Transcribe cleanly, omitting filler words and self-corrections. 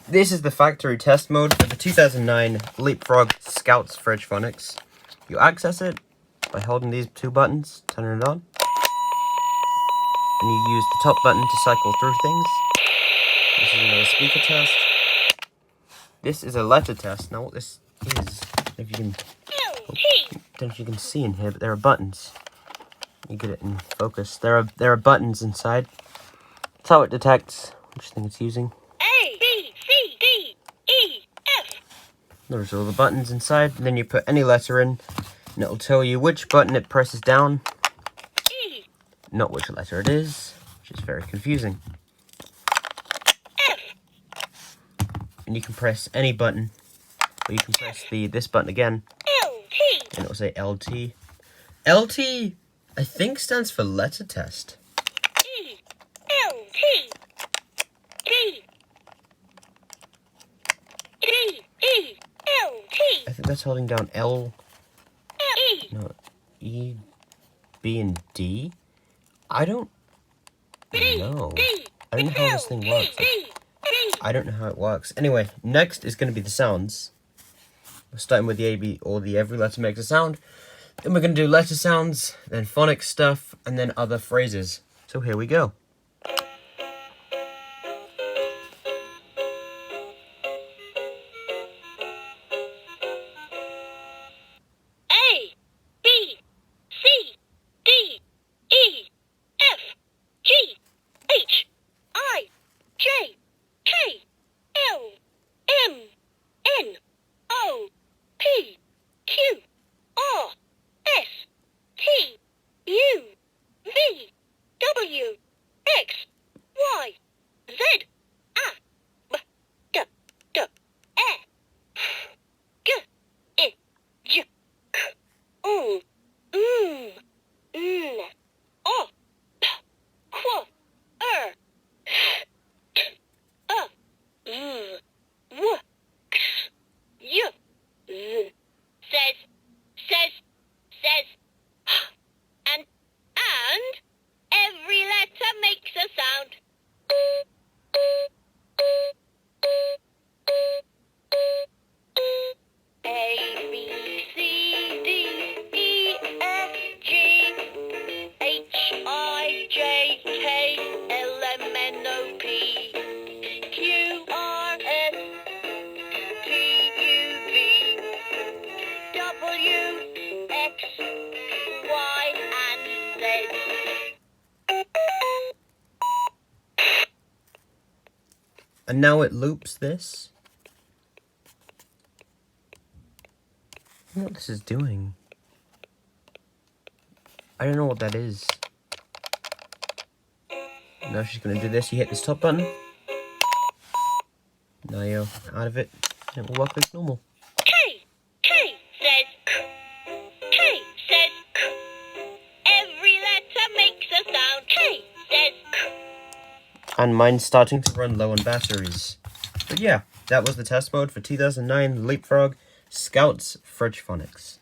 This is the factory test mode for the 2009 Leapfrog Scouts Fridge Phonics. You access it by holding these two buttons, turning it on. And you use the top button to cycle through things. This is another speaker test. This is a letter test. Now what this is, if you can, don't know if you can see in here, but there are buttons. You get it in focus. There are buttons inside. That's how it detects which thing it's using. A, B, C, D, E, F. There's all the buttons inside, and then you put any letter in, and it'll tell you which button it presses down, not which letter it is, which is very confusing. F. And you can press any button, or you can press this button again, L, T. and it'll say LT. LT, I think, stands for letter test. E, L, T. D. D, E, L, T. I think that's holding down L, E. no, E, B, and D. I don't know. I don't know how this thing works. I don't know how it works. Anyway, next is going to be the sounds. We're starting with the A, B, or the every letter makes a sound. Then we're going to do letter sounds, then phonics stuff, and then other phrases. So here we go. A, B, C, D, E, F, G, H, I, J, K, L, M, N, O, P, Q, R, S, T, U, V, W, X, Y, Z, A, B, D, D, E, F, G, I, J, K, O, N, O, P, Q, R, T, V, W, X, Y, Z. Says, and every letter makes a sound. A, B, C, D, E, F, G, H, I, J, K, L, M, N, O, P, Q, R, S, T, U, V, W, X, Y, and Z. And now it loops this. I don't know what this is doing. I don't know what that is. Now she's going to do this. You hit this top button. Now you're out of it. And it will work like normal. K says K. K says K. Every letter makes a sound. K says K. And mine's starting to run low on batteries. But yeah, that was the test mode for 2009 Leapfrog Scouts Fridge Phonics.